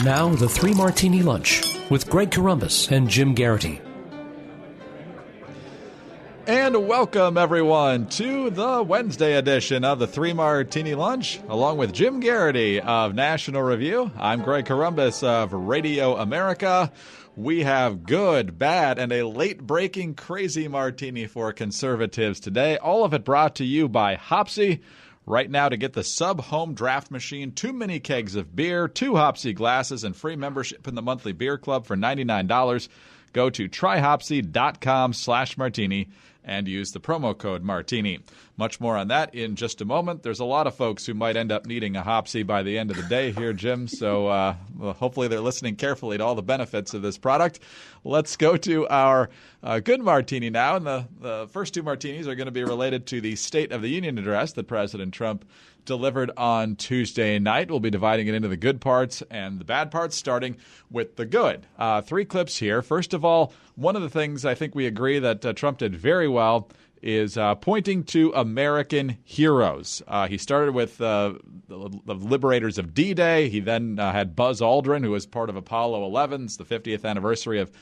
Now, the Three Martini Lunch with Greg Corombos and Jim Geraghty. And welcome, everyone, to the Wednesday edition of the Three Martini Lunch, along with Jim Geraghty of National Review. I'm Greg Corombos of Radio America. We have good, bad, and a late-breaking crazy martini for conservatives today. All of it brought to you by Hopsy. Right now, to get the sub-home draft machine, 2 mini kegs of beer, 2 Hopsy glasses, and free membership in the monthly beer club for $99, go to tryhopsy.com/martini and use the promo code Martini. Much more on that in just a moment. There's a lot of folks who might end up needing a Hopsy by the end of the day here, Jim, so hopefully they're listening carefully to all the benefits of this product. Let's go to our good martini now, and the first 2 martinis are going to be related to the State of the Union address that President Trump delivered on Tuesday night. We'll be dividing it into the good parts and the bad parts, starting with the good. 3 clips here. First of all, one of the things I think we agree that Trump did very well is pointing to American heroes. He started with the liberators of D-Day. He then had Buzz Aldrin, who was part of Apollo 11. It's the 50th anniversary of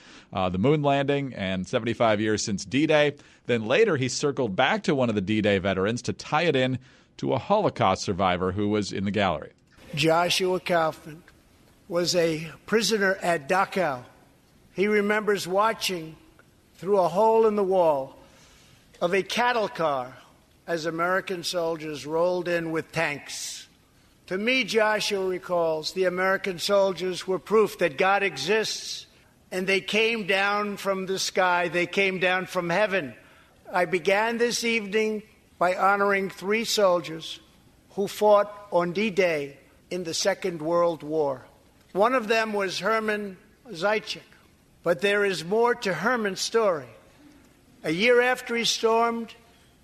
the moon landing and 75 years since D-Day. Then later he circled back to one of the D-Day veterans to tie it in to a Holocaust survivor who was in the gallery. Joshua Kaufman was a prisoner at Dachau. He remembers watching through a hole in the wall of a cattle car as American soldiers rolled in with tanks. To me, Joshua recalls, the American soldiers were proof that God exists, and they came down from the sky. They came down from heaven. I began this evening by honoring 3 soldiers who fought on D-Day in the Second World War. One of them was Herman Zaitchik. But there is more to Herman's story. A year after he stormed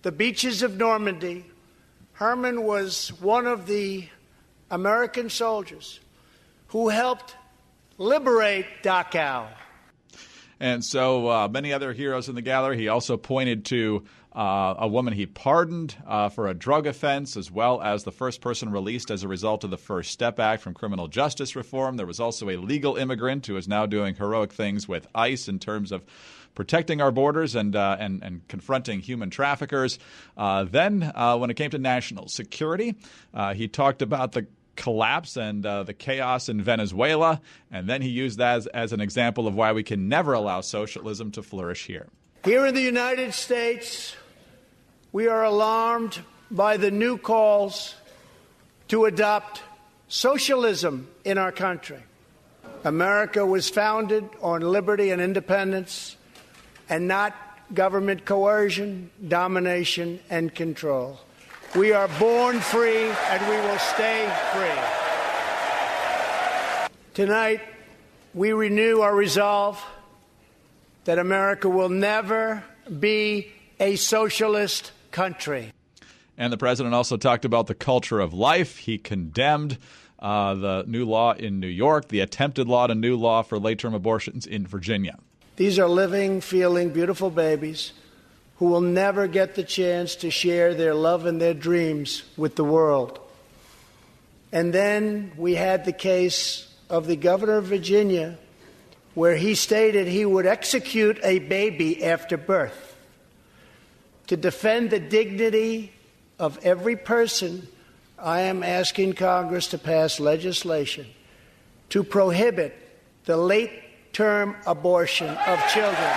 the beaches of Normandy, Herman was one of the American soldiers who helped liberate Dachau. And so many other heroes in the gallery. He also pointed to a woman he pardoned for a drug offense, as well as the first person released as a result of the First Step Act from criminal justice reform. There was also a legal immigrant who is now doing heroic things with ICE in terms of protecting our borders and confronting human traffickers. Then, when it came to national security, he talked about the collapse and the chaos in Venezuela, and then he used that as an example of why we can never allow socialism to flourish here. Here in the United States, we are alarmed by the new calls to adopt socialism in our country. America was founded on liberty and independence, and not government coercion, domination, and control. We are born free, and we will stay free. Tonight, we renew our resolve that America will never be a socialist country. And the president also talked about the culture of life. He condemned the new law in New York, the attempted law to new law for late-term abortions in Virginia. These are living, feeling, beautiful babies who will never get the chance to share their love and their dreams with the world. And then we had the case of the governor of Virginia, where he stated he would execute a baby after birth. To defend the dignity of every person, I am asking Congress to pass legislation to prohibit the late-term abortion of children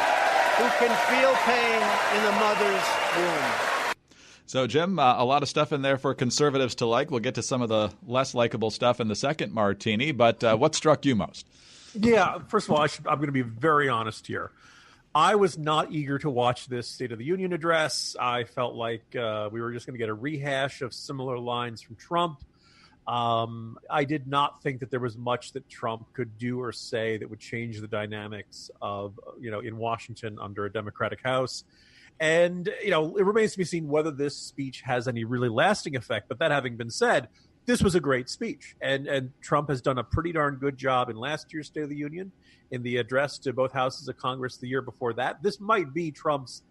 who can feel pain in the mother's womb. So, Jim, a lot of stuff in there for conservatives to like. We'll get to some of the less likable stuff in the second martini, but what struck you most? Yeah, first of all, I'm going to be very honest here. I was not eager to watch this State of the Union address. I felt like we were just going to get a rehash of similar lines from Trump. I did not think that there was much that Trump could do or say that would change the dynamics of, in Washington under a Democratic House. And, it remains to be seen whether this speech has any really lasting effect. But that having been said, this was a great speech. And Trump has done a pretty darn good job in last year's State of the Union, in the address to both houses of Congress the year before that. This might be Trump's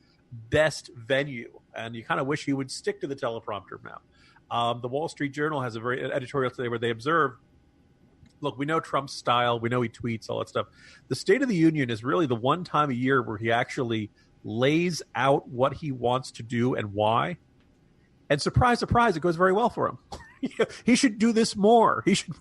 best venue. And you kind of wish he would stick to the teleprompter now. The Wall Street Journal has a very editorial today where they observe Look, we know Trump's style. We know he tweets, all that stuff. The State of the Union is really the one time a year where he actually lays out what he wants to do and why. And surprise, surprise, it goes very well for him. He should do this more. He should,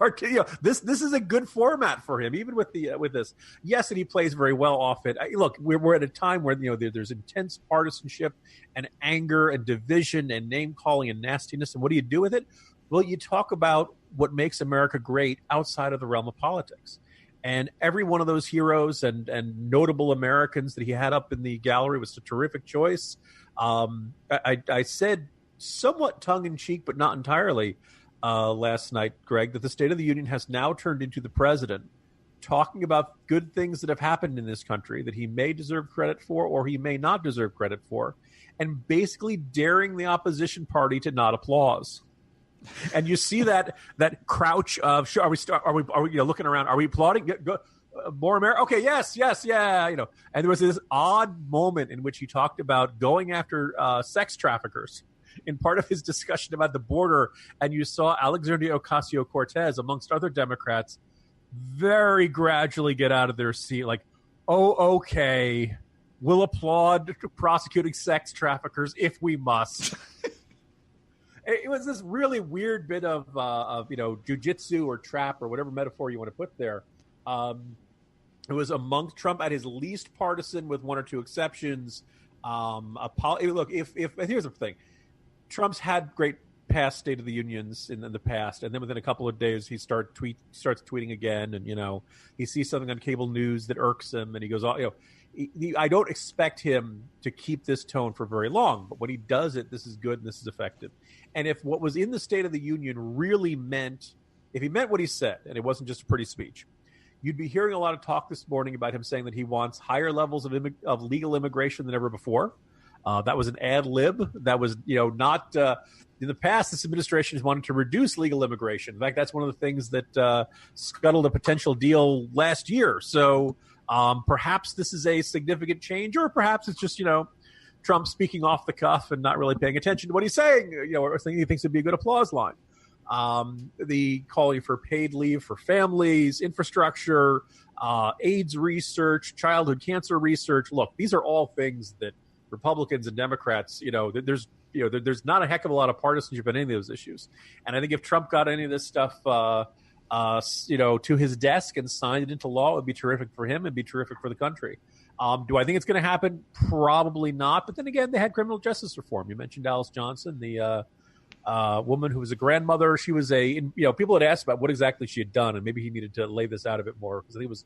this is a good format for him, even with this. Yes, and he plays very well off it. Look, we're at a time where there's intense partisanship and anger and division and name calling and nastiness. And what do you do with it? Well, you talk about what makes America great outside of the realm of politics. And every one of those heroes and notable Americans that he had up in the gallery was a terrific choice. I said somewhat tongue-in-cheek, but not entirely, last night, Greg, that the State of the Union has now turned into the president talking about good things that have happened in this country that he may deserve credit for or he may not deserve credit for, and basically daring the opposition party to not applause. And you see that crouch of, sure, are we looking around? Are we applauding? More America? Okay, yes, yeah. And there was this odd moment in which he talked about going after sex traffickers in part of his discussion about the border, and you saw Alexandria Ocasio-Cortez, amongst other Democrats, very gradually get out of their seat, like, oh, okay, we'll applaud prosecuting sex traffickers if we must. It was this really weird bit of jujitsu or trap or whatever metaphor you want to put there. It was amongst Trump at his least partisan, with one or two exceptions. Look, if here's the thing, Trump's had great past State of the Unions in the past, and then within a couple of days he starts tweeting again, and he sees something on cable news that irks him, and he goes, I don't expect him to keep this tone for very long, but when he does it, this is good and this is effective. And if what was in the State of the Union really meant, if he meant what he said, and it wasn't just a pretty speech, you'd be hearing a lot of talk this morning about him saying that he wants higher levels of legal immigration than ever before. That was an ad lib. That was, not in the past, this administration has wanted to reduce legal immigration. In fact, that's one of the things that scuttled a potential deal last year. So perhaps this is a significant change, or perhaps it's just, Trump speaking off the cuff and not really paying attention to what he's saying, or thinking he thinks it'd be a good applause line. The calling for paid leave for families, infrastructure, AIDS research, childhood cancer research. Look, these are all things that Republicans and Democrats, there's not a heck of a lot of partisanship in any of those issues. And I think if Trump got any of this stuff, to his desk and signed it into law, it would be terrific for him and be terrific for the country. Do I think it's going to happen? Probably not. But then again, they had criminal justice reform. You mentioned Alice Johnson, the woman who was a grandmother. She was people had asked about what exactly she had done, and maybe he needed to lay this out a bit more, because I think it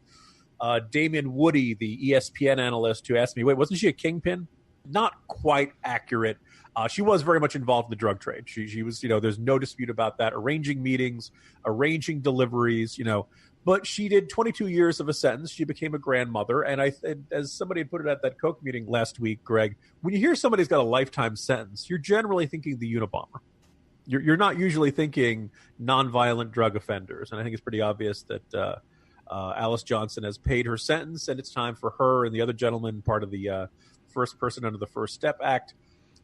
was Damien Woody, the ESPN analyst, who asked me, wait, wasn't she a kingpin? Not quite accurate. She was very much involved in the drug trade. She was, there's no dispute about that, arranging meetings, arranging deliveries, but she did 22 years of a sentence. She became a grandmother. And as somebody had put it at that Coke meeting last week, Greg, when you hear somebody's got a lifetime sentence, you're generally thinking the Unabomber. You're not usually thinking nonviolent drug offenders. And I think it's pretty obvious that Alice Johnson has paid her sentence, and it's time for her and the other gentleman, part of the first person under the First Step Act.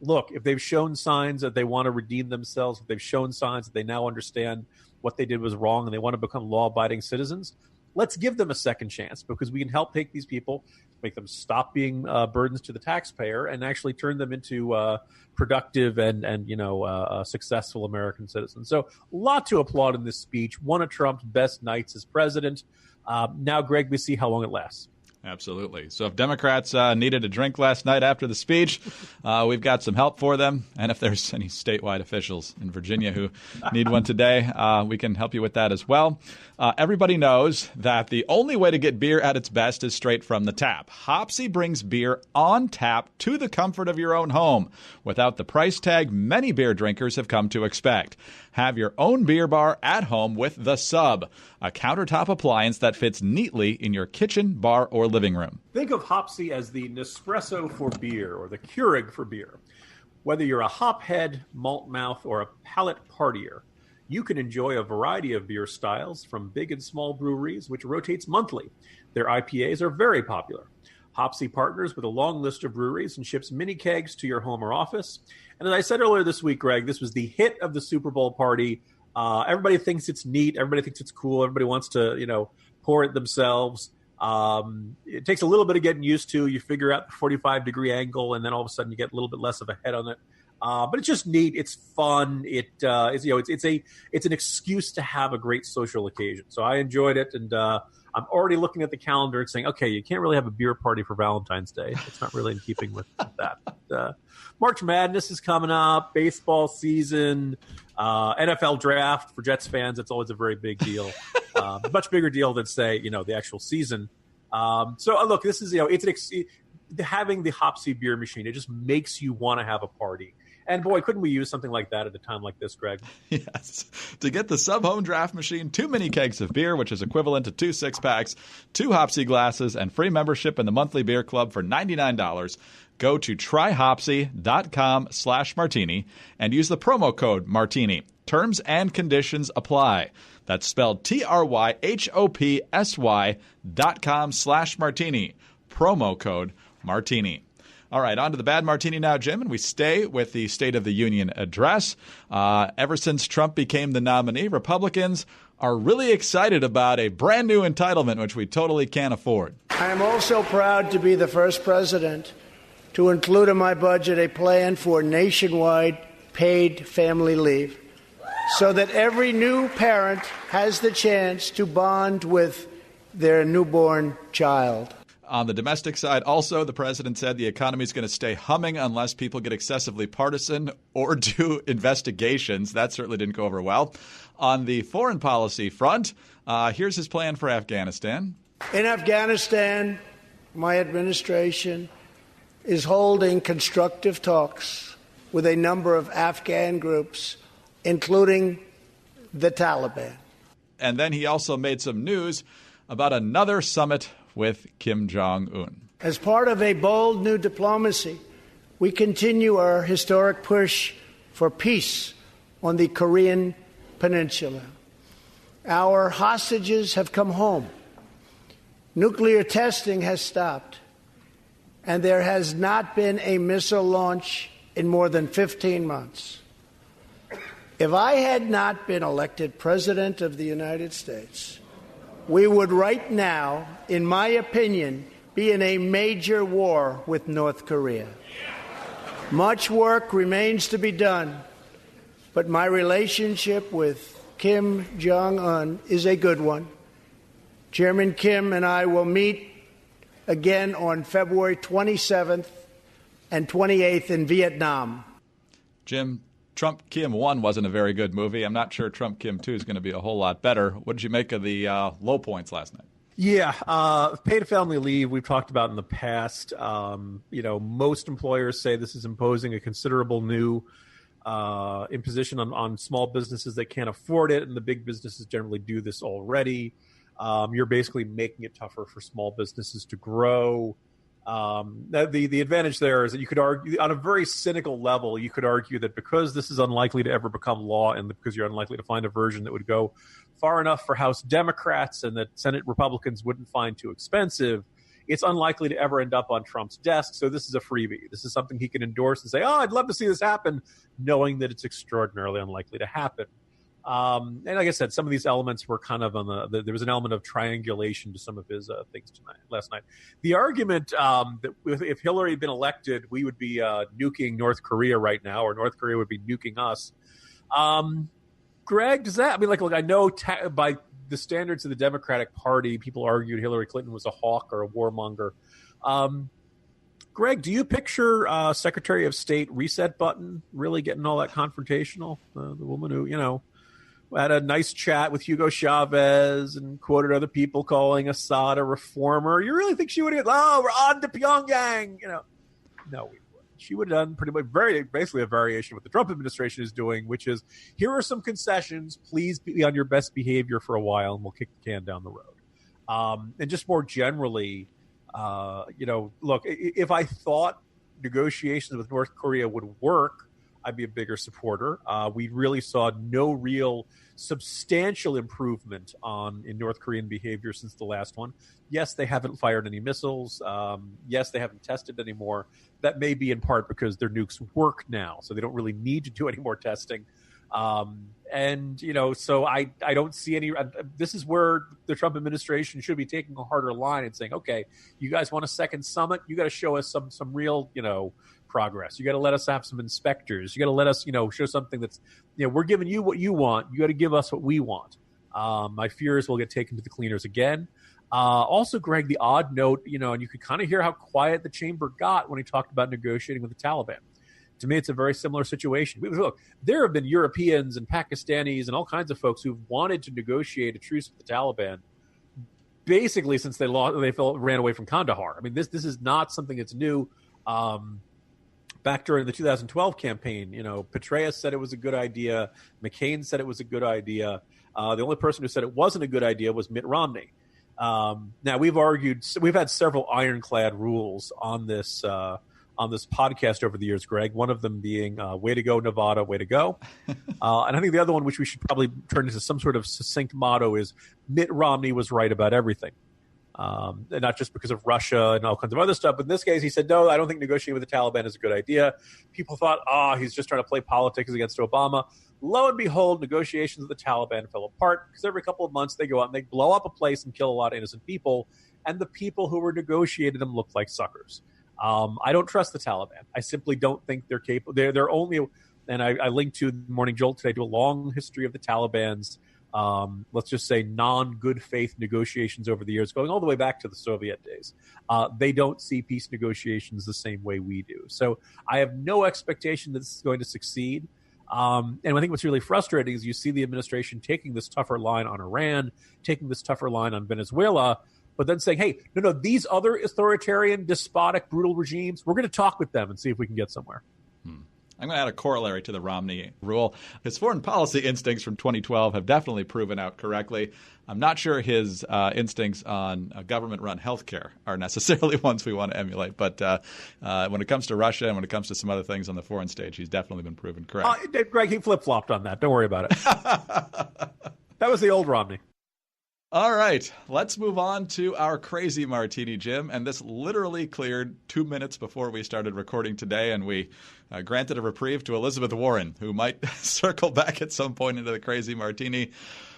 Look, if they've shown signs that they want to redeem themselves, if they've shown signs that they now understand what they did was wrong and they want to become law-abiding citizens, let's give them a second chance, because we can help take these people, make them stop being burdens to the taxpayer, and actually turn them into productive and successful American citizens. So a lot to applaud in this speech. One of Trump's best nights as president. Now, Greg, we see how long it lasts. Absolutely. So if Democrats needed a drink last night after the speech, we've got some help for them. And if there's any statewide officials in Virginia who need one today, we can help you with that as well. Everybody knows that the only way to get beer at its best is straight from the tap. Hopsy brings beer on tap to the comfort of your own home, without the price tag many beer drinkers have come to expect. Have your own beer bar at home with The Sub, a countertop appliance that fits neatly in your kitchen, bar, or living room. Think of Hopsy as the Nespresso for beer, or the Keurig for beer. Whether you're a hophead, malt mouth, or a palate partier, you can enjoy a variety of beer styles from big and small breweries, which rotates monthly. Their IPAs are very popular. Hopsy partners with a long list of breweries and ships mini kegs to your home or office. And as I said earlier this week, Greg, this was the hit of the Super Bowl party. Everybody thinks it's neat. Everybody thinks it's cool. Everybody wants to, pour it themselves. It takes a little bit of getting used to. You figure out the 45-degree angle, and then all of a sudden you get a little bit less of a head on it. But it's just neat. It's fun. It's an excuse to have a great social occasion. So I enjoyed it, and I'm already looking at the calendar and saying, okay, you can't really have a beer party for Valentine's Day. It's not really in keeping with that. But, March Madness is coming up, baseball season, NFL draft for Jets fans. It's always a very big deal, much bigger deal than say, the actual season. Look, this is, having the Hopsy beer machine. It just makes you want to have a party. And boy, couldn't we use something like that at a time like this, Greg? Yes. To get the sub-home draft machine, 2 mini kegs of beer, which is equivalent to 2 6-packs, 2 Hopsy glasses, and free membership in the monthly beer club for $99, go to tryhopsy.com/martini and use the promo code Martini. Terms and conditions apply. That's spelled tryhopsy.com/martini. Promo code Martini. All right, on to the bad martini now, Jim, and we stay with the State of the Union address. Ever since Trump became the nominee, Republicans are really excited about a brand new entitlement, which we totally can't afford. I am also proud to be the first president to include in my budget a plan for nationwide paid family leave so that every new parent has the chance to bond with their newborn child. On the domestic side, also, the president said the economy is going to stay humming unless people get excessively partisan or do investigations. That certainly didn't go over well. On the foreign policy front, here's his plan for Afghanistan. In Afghanistan, my administration is holding constructive talks with a number of Afghan groups, including the Taliban. And then he also made some news about another summit with Kim Jong-Un. As part of a bold new diplomacy, we continue our historic push for peace on the Korean Peninsula. Our hostages have come home. Nuclear testing has stopped, and there has not been a missile launch in more than 15 months. If I had not been elected President of the United States, we would right now, in my opinion, be in a major war with North Korea. Much work remains to be done, but my relationship with Kim Jong-un is a good one. Chairman Kim and I will meet again on February 27th and 28th in Vietnam. Jim, Trump Kim 1 wasn't a very good movie. I'm not sure Trump Kim 2 is going to be a whole lot better. What did you make of the low points last night? Yeah, paid family leave we've talked about in the past. Most employers say this is imposing a considerable new imposition on small businesses that can't afford it, and the big businesses generally do this already. You're basically making it tougher for small businesses to grow. The advantage there is that you could argue, on a very cynical level, you could argue that because this is unlikely to ever become law and because you're unlikely to find a version that would go far enough for House Democrats and that Senate Republicans wouldn't find too expensive, it's unlikely to ever end up on Trump's desk. So this is a freebie. This is something he can endorse and say, oh, I'd love to see this happen, knowing that it's extraordinarily unlikely to happen. And like I said, some of these elements were kind of on there was an element of triangulation to some of his things last night. The argument that if Hillary had been elected, we would be nuking North Korea right now, or North Korea would be nuking us. Greg, does that, look, I know by the standards of the Democratic Party, people argued Hillary Clinton was a hawk or a warmonger. Greg, do you picture Secretary of State reset button really getting all that confrontational? The woman who, had a nice chat with Hugo Chavez and quoted other people calling Assad a reformer. You really think she would have, we're on to Pyongyang? No, we wouldn't. She would have done pretty much basically a variation of what the Trump administration is doing, which is, here are some concessions. Please be on your best behavior for a while, and we'll kick the can down the road. And just more generally, look, if I thought negotiations with North Korea would work, I'd be a bigger supporter. We really saw no real substantial improvement in North Korean behavior since the last one. Yes, they haven't fired any missiles. Yes, they haven't tested anymore. That may be in part because their nukes work now, so they don't really need to do any more testing. And, so I don't see any – this is where the Trump administration should be taking a harder line and saying, okay, you guys want a second summit? You got to show us some real, progress. You got to let us have some inspectors. You got to let us, show something that's – we're giving you what you want. You got to give us what we want. My fear is we'll get taken to the cleaners again. Also, Greg, the odd note, and you could kind of hear how quiet the chamber got when he talked about negotiating with the Taliban. To me, it's a very similar situation. Look, there have been Europeans and Pakistanis and all kinds of folks who've wanted to negotiate a truce with the Taliban basically since they ran away from Kandahar. I mean, this is not something that's new. Back during the 2012 campaign, Petraeus said it was a good idea. McCain said it was a good idea. The only person who said it wasn't a good idea was Mitt Romney. Now, we've had several ironclad rules on this podcast over the years, Greg, one of them being way to go, Nevada, way to go. And I think the other one, which we should probably turn into some sort of succinct motto, is Mitt Romney was right about everything. And not just because of Russia and all kinds of other stuff. But in this case, he said, no, I don't think negotiating with the Taliban is a good idea. People thought, he's just trying to play politics against Obama. Lo and behold, negotiations with the Taliban fell apart because every couple of months they go out and they blow up a place and kill a lot of innocent people. And the people who were negotiating them look like suckers. I don't trust the Taliban. I simply don't think they're capable. They're only, and I linked to Morning Jolt today to a long history of the Taliban's, let's just say, non-good faith negotiations over the years, going all the way back to the Soviet days. They don't see peace negotiations the same way we do. So I have no expectation that this is going to succeed. And I think what's really frustrating is you see the administration taking this tougher line on Iran, taking this tougher line on Venezuela, but then saying, hey, no, these other authoritarian, despotic, brutal regimes, we're going to talk with them and see if we can get somewhere. I'm going to add a corollary to the Romney rule. His foreign policy instincts from 2012 have definitely proven out correctly. I'm not sure his instincts on government-run healthcare are necessarily ones we want to emulate. But when it comes to Russia and when it comes to some other things on the foreign stage, he's definitely been proven correct. Greg, he flip-flopped on that. Don't worry about it. That was the old Romney. All right, let's move on to our crazy martini, Jim. And this literally cleared 2 minutes before we started recording today, and we granted a reprieve to Elizabeth Warren, who might circle back at some point into the crazy martini.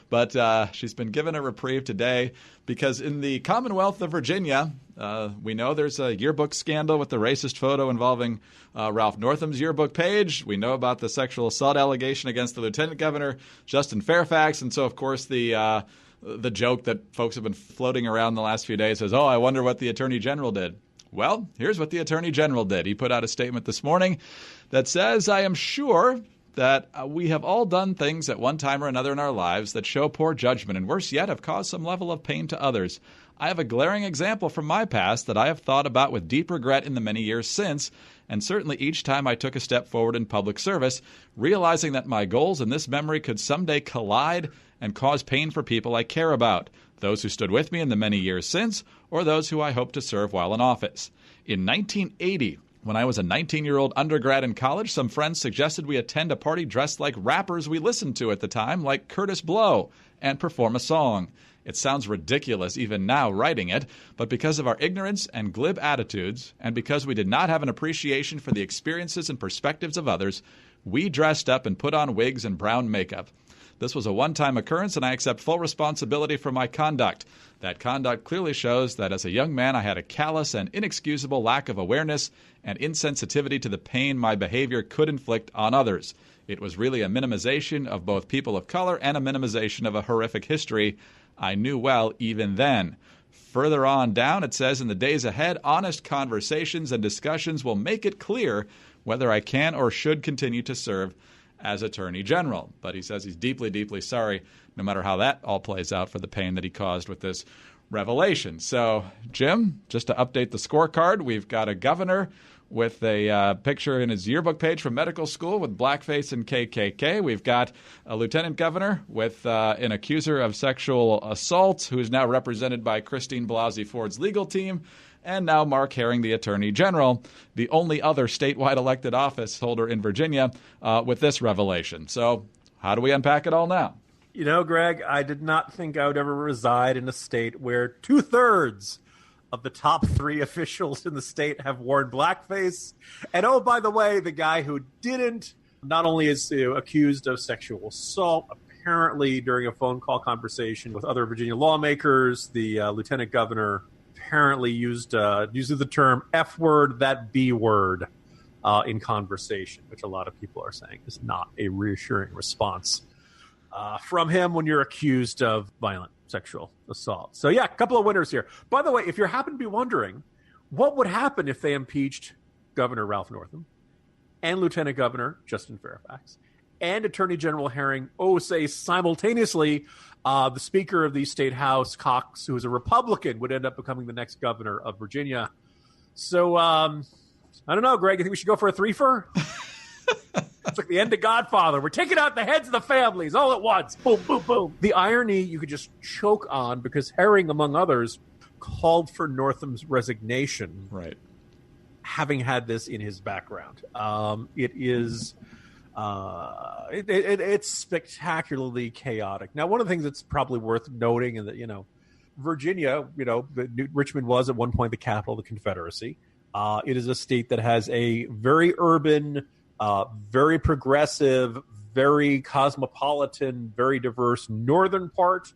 But she's been given a reprieve today because in the Commonwealth of Virginia, we know there's a yearbook scandal with the racist photo involving Ralph Northam's yearbook page. We know about the sexual assault allegation against the lieutenant governor, Justin Fairfax. And so, of course, the joke that folks have been floating around the last few days is, I wonder what the Attorney General did. Well, here's what the Attorney General did. He put out a statement this morning that says, I am sure that we have all done things at one time or another in our lives that show poor judgment and, worse yet, have caused some level of pain to others. I have a glaring example from my past that I have thought about with deep regret in the many years since, and certainly each time I took a step forward in public service, realizing that my goals in this memory could someday collide and cause pain for people I care about, those who stood with me in the many years since, or those who I hope to serve while in office. In 1980, when I was a 19-year-old undergrad in college, some friends suggested we attend a party dressed like rappers we listened to at the time, like Curtis Blow, and perform a song. It sounds ridiculous even now writing it, but because of our ignorance and glib attitudes, and because we did not have an appreciation for the experiences and perspectives of others, we dressed up and put on wigs and brown makeup. This was a one-time occurrence, and I accept full responsibility for my conduct. That conduct clearly shows that as a young man, I had a callous and inexcusable lack of awareness and insensitivity to the pain my behavior could inflict on others. It was really a minimization of both people of color and a minimization of a horrific history I knew well even then. Further on down, it says, in the days ahead, honest conversations and discussions will make it clear whether I can or should continue to serve as Attorney General. But he says he's deeply, deeply sorry, no matter how that all plays out, for the pain that he caused with this revelation. So, Jim, just to update the scorecard, we've got a governor with a picture in his yearbook page from medical school with blackface and KKK. We've got a lieutenant governor with an accuser of sexual assault who is now represented by Christine Blasey Ford's legal team. And now Mark Herring, the Attorney General, the only other statewide elected office holder in Virginia, with this revelation. So how do we unpack it all now? You know, Greg, I did not think I would ever reside in a state where 2/3 of the top 3 officials in the state have worn blackface. And oh, by the way, the guy who didn't Not only is he accused of sexual assault, apparently during a phone call conversation with other Virginia lawmakers, the lieutenant governor apparently uses the term F word, that B word in conversation, which a lot of people are saying is not a reassuring response from him when you're accused of violent sexual assault. So, yeah, a couple of winners here. By the way, if you happen to be wondering, what would happen if they impeached Governor Ralph Northam and Lieutenant Governor Justin Fairfax and Attorney General Herring, say simultaneously, the Speaker of the State House, Cox, who is a Republican, would end up becoming the next governor of Virginia. So, I don't know, Greg, you think we should go for a threefer? It's like the end of Godfather. We're taking out the heads of the families all at once. Boom, boom, boom. The irony you could just choke on because Herring, among others, called for Northam's resignation. Right. Having had this in his background. It is... it's spectacularly chaotic. Now, one of the things that's probably worth noting is that, Virginia, Richmond was at one point the capital of the Confederacy. It is a state that has a very urban, very progressive, very cosmopolitan, very diverse northern part.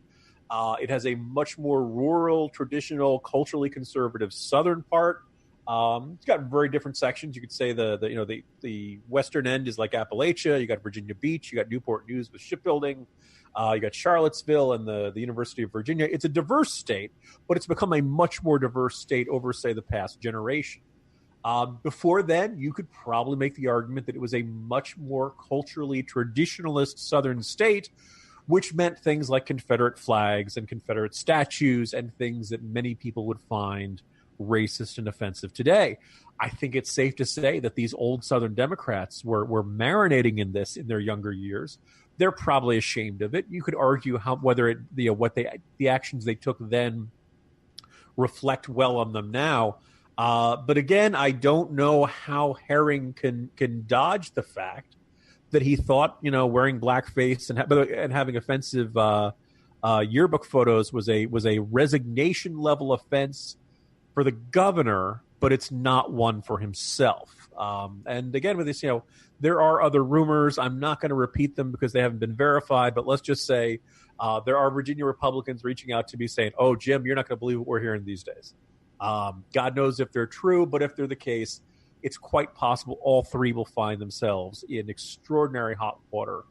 It has a much more rural, traditional, culturally conservative southern part. It's got very different sections. You could say the western end is like Appalachia. You got Virginia Beach. You got Newport News with shipbuilding. You got Charlottesville and the University of Virginia. It's a diverse state, but it's become a much more diverse state over, say, the past generation. Before then, you could probably make the argument that it was a much more culturally traditionalist southern state, which meant things like Confederate flags and Confederate statues and things that many people would find racist and offensive today. I think it's safe to say that these old Southern Democrats were marinating in this in their younger years. They're probably ashamed of it. You could argue whether the actions they took then reflect well on them now. But again, I don't know how Herring can dodge the fact that he thought, wearing blackface and having offensive yearbook photos was a resignation level offense for the governor, but it's not one for himself. And again, with this, there are other rumors. I'm not going to repeat them because they haven't been verified, but let's just say there are Virginia Republicans reaching out to me saying, oh, Jim, you're not going to believe what we're hearing these days. God knows if they're true, but if they're the case, it's quite possible all three will find themselves in extraordinary hot water.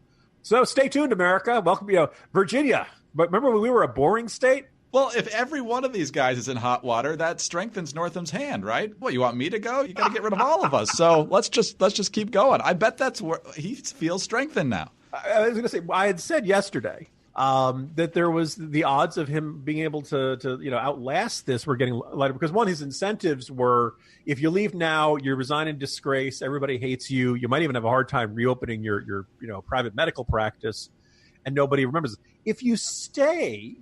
So stay tuned, America. Welcome, Virginia. But remember when we were a boring state? Well, if every one of these guys is in hot water, that strengthens Northam's hand, right? Well, you want me to go? You got to get rid of all of us. So let's just keep going. I bet that's where he feels strengthened now. I was going to say, I had said yesterday that there was the odds of him being able to outlast this were getting lighter because one, his incentives were if you leave now, you resign in disgrace, everybody hates you, you might even have a hard time reopening your private medical practice, and nobody remembers. If you stay,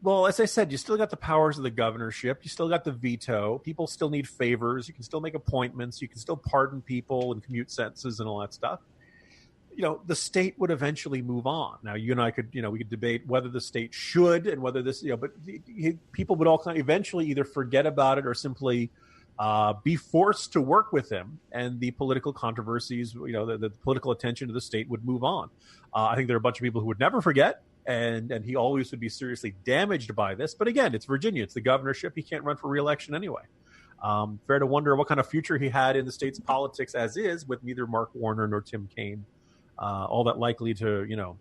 well, as I said, you still got the powers of the governorship, you still got the veto, people still need favors, you can still make appointments, you can still pardon people and commute sentences and all that stuff. The state would eventually move on. Now, you and I could, we could debate whether the state should and whether this, but people would all eventually either forget about it or simply be forced to work with him, and the political controversies, the political attention to the state would move on. I think there are a bunch of people who would never forget, and he always would be seriously damaged by this. But again, it's Virginia, it's the governorship. He can't run for re-election anyway. Fair to wonder what kind of future he had in the state's politics as is, with neither Mark Warner nor Tim Kaine all that likely to,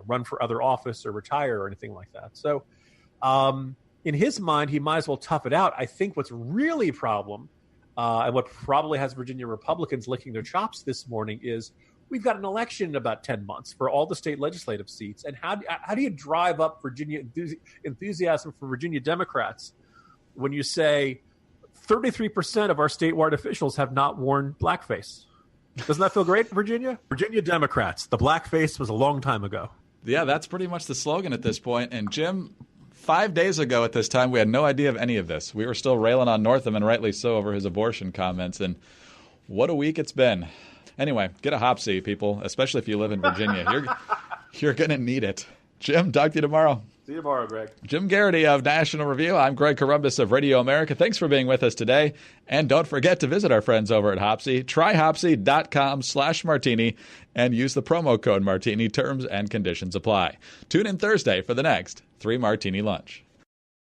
run for other office or retire or anything like that. So in his mind, he might as well tough it out. I think what's really a problem and what probably has Virginia Republicans licking their chops this morning is we've got an election in about 10 months for all the state legislative seats. And how do you drive up Virginia enthusiasm for Virginia Democrats when you say 33% of our statewide officials have not worn blackface? Doesn't that feel great, Virginia? Virginia Democrats. The blackface was a long time ago. Yeah, that's pretty much the slogan at this point. And Jim, 5 days ago at this time, we had no idea of any of this. We were still railing on Northam, and rightly so, over his abortion comments. And what a week it's been. Anyway, get a Hopsy, people, especially if you live in Virginia. You're going to need it. Jim, talk to you tomorrow. See you tomorrow, Greg. Jim Geraghty of National Review. I'm Greg Corombos of Radio America. Thanks for being with us today. And don't forget to visit our friends over at Hopsy. Try Hopsy.com/martini and use the promo code Martini. Terms and conditions apply. Tune in Thursday for the next 3 Martini Lunch.